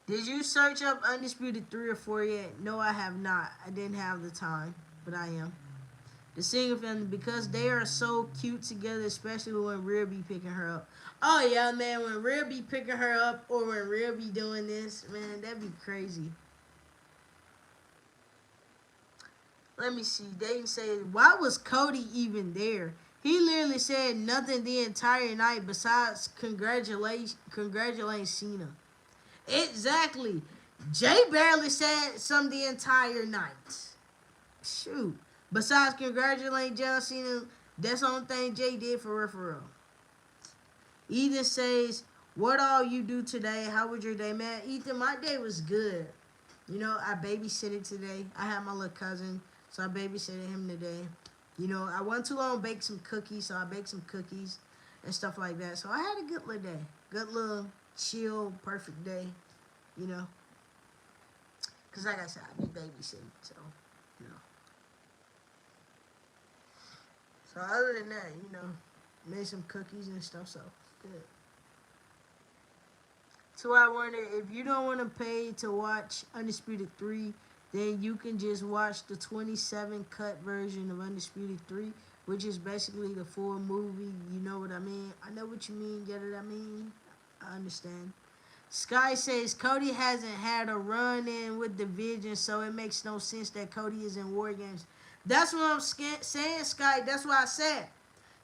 Did you search up Undisputed 3 or 4 yet? No, I have not. I didn't have the time, but I am. The Single Family, because they are so cute together, especially when Rhea be picking her up. Oh, yeah, man, when Rhea be picking her up or when Rhea be doing this, man, that'd be crazy. Let me see. They say, why was Cody even there? He literally said nothing the entire night besides congratulating Cena. Exactly. Jay barely said something the entire night. Shoot. Besides congratulating John Cena, that's the only thing Jay did for real. Ethan says, "What all you do today? How was your day, man?" Ethan, my day was good. You know, I babysitted today. I had my little cousin, so I babysitted him today. You know, I went too long bake some cookies, so I baked some cookies and stuff like that. So I had a good little day. Good little chill, perfect day. You know, because like I said, I be babysitting, so, you know. So other than that, you know, made some cookies and stuff, so good. So I wonder if you don't want to pay to watch Undisputed 3, then you can just watch the 27 cut version of Undisputed 3, which is basically the full movie. You know what I mean? I know what you mean. Get it? I mean, I understand. Sky says Cody hasn't had a run in with Division, so it makes no sense that Cody is in War Games. That's what I'm saying, Sky. That's why I said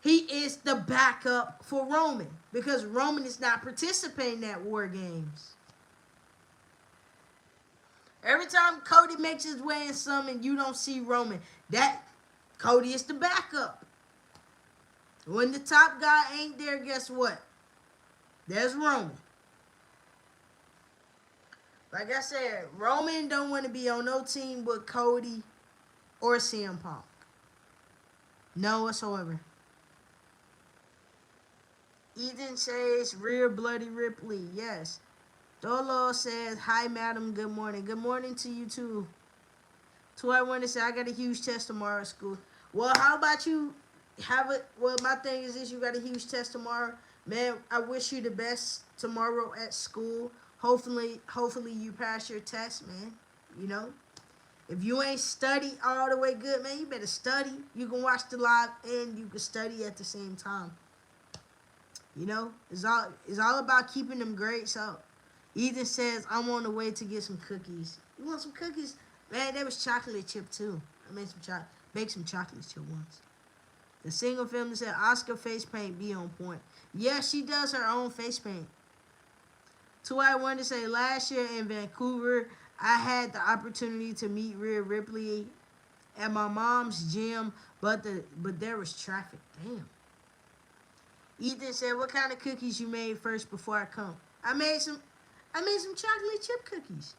he is the backup for Roman because Roman is not participating at War Games. Every time Cody makes his way in something, you don't see Roman. That Cody is the backup. When the top guy ain't there, guess what? There's Roman. Like I said, Roman don't want to be on no team with Cody or CM Punk. No whatsoever. Ethan says, "Real Bloody Ripley." Yes. Dolo says, "Hi, madam. Good morning." Good morning to you, too. So I want to say, I got a huge test tomorrow at school. Well, how about you have it? Well, my thing is this. You got a huge test tomorrow. Man, I wish you the best tomorrow at school. Hopefully you pass your test, man. You know? If you ain't study all the way good, man, you better study. You can watch the live and you can study at the same time. You know, it's all about keeping them grades up. Ethan says, "I'm on the way to get some cookies." You want some cookies? Man, there was chocolate chip too. I made baked some chocolate chip once. The single film said Oscar face paint be on point. Yeah, she does her own face paint. So I wanted to say last year in Vancouver, I had the opportunity to meet Rhea Ripley at my mom's gym, but there was traffic. Damn. Ethan said, "What kind of cookies you made first before I come?" I made some chocolate chip cookies.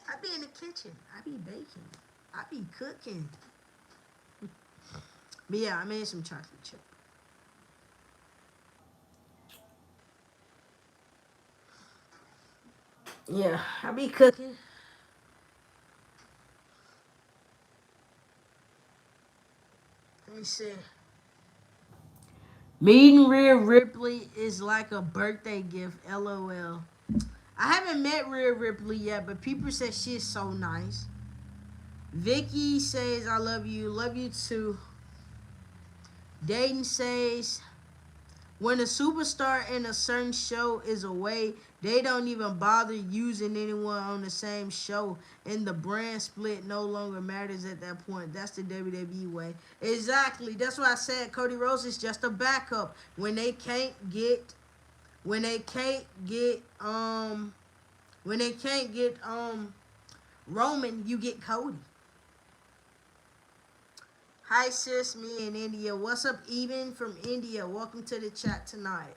I be in the kitchen. I be baking. I be cooking. But yeah, I made some chocolate chip. Yeah, I be cooking. Let me see. Meeting Rhea Ripley is like a birthday gift. LOL. I haven't met Rhea Ripley yet, but people say she is so nice. Vicky says, "I love you. Love you too." Dayton says, "When a superstar in a certain show is away, they don't even bother using anyone on the same show, and the brand split no longer matters at that point. That's the WWE way." Exactly. That's why I said Cody Rhodes is just a backup. When they can't get when they can't get Roman, you get Cody. Hi sis, me in India. What's up, Eben from India? Welcome to the chat tonight.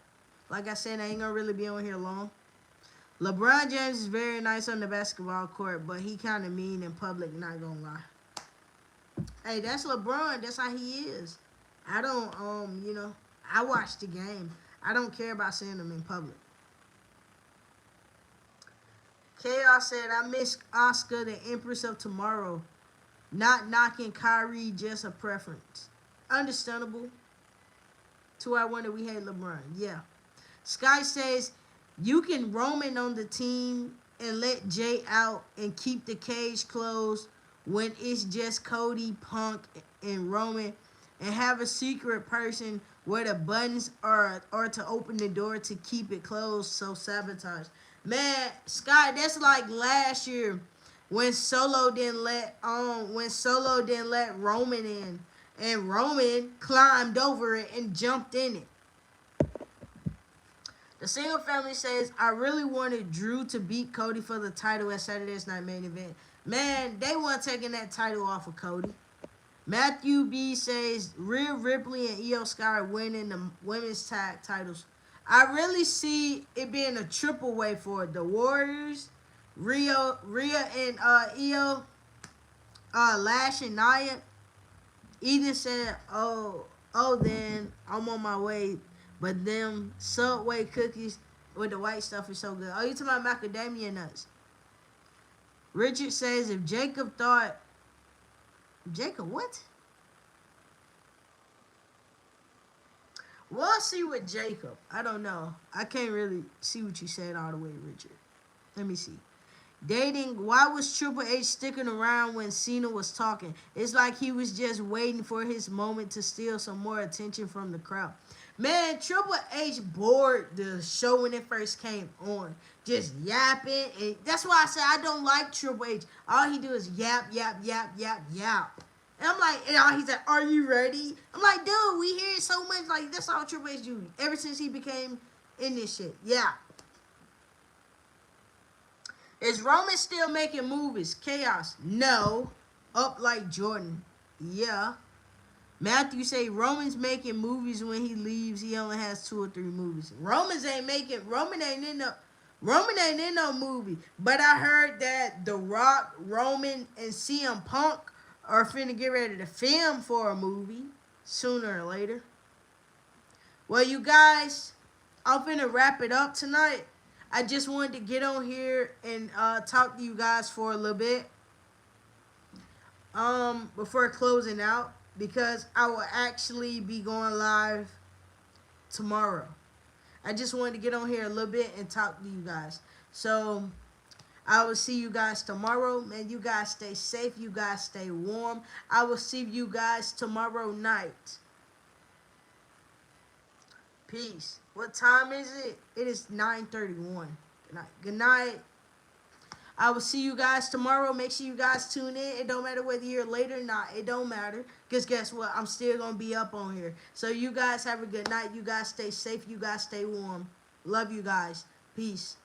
Like I said, I ain't gonna really be on here long. LeBron James is very nice on the basketball court, but he kind of mean in public, not gonna lie. Hey, that's LeBron. That's how he is. I don't, I watch the game. I don't care about seeing him in public. Chaos said, "I miss Oscar, the Empress of Tomorrow. Not knocking Kyrie, just a preference." Understandable. To I wonder we had LeBron. Yeah. Sky says, "You can Roman on the team and let Jay out and keep the cage closed when it's just Cody, Punk, and Roman, and have a secret person where the buttons are to open the door to keep it closed, so sabotage." Man, Sky, that's like last year when Solo didn't let Roman in. and Roman climbed over it and jumped in it. The single family says, I really wanted Drew to beat Cody for the title at Saturday's Night Main Event. Man, they weren't taking that title off of Cody. Matthew B says, Rhea Ripley and Io Sky are winning the women's tag titles. I really see it being a triple way for the Warriors, Rhea and Io, Lash and Nia. Eden said, then I'm on my way. But them Subway cookies with the white stuff is so good. Oh, you talking about macadamia nuts? Richard says, if Jacob thought... Jacob, what? We'll see with Jacob. I don't know. I can't really see what you said all the way, Richard. Let me see. Dating, why was Triple H sticking around when Cena was talking? It's like he was just waiting for his moment to steal some more attention from the crowd. Man, Triple H bored the show when it first came on. Just yapping. And that's why I said I don't like Triple H. All he do is yap, yap, yap, yap, yap. And I'm like, and he's like, are you ready? I'm like, dude, we hear it so much. Like, that's all Triple H do. Ever since he became in this shit. Yeah. Is Roman still making movies? Chaos. No. Up like Jordan. Yeah. Matthew say Roman's making movies when he leaves. He only has 2 or 3 movies. Roman ain't in no movie. But I heard that The Rock, Roman, and CM Punk are finna get ready to film for a movie sooner or later. Well, you guys, I'm finna wrap it up tonight. I just wanted to get on here and talk to you guys for a little bit before closing out, because I will actually be going live tomorrow. I just wanted to get on here a little bit and talk to you guys. So I will see you guys tomorrow. Man, you guys stay safe. You guys stay warm. I will see you guys tomorrow night. Peace. What time is it? It is 9:31. Good night. Good night. I will see you guys tomorrow. Make sure you guys tune in. It don't matter whether you're late or not. It don't matter. Because guess what? I'm still going to be up on here. So you guys have a good night. You guys stay safe. You guys stay warm. Love you guys. Peace.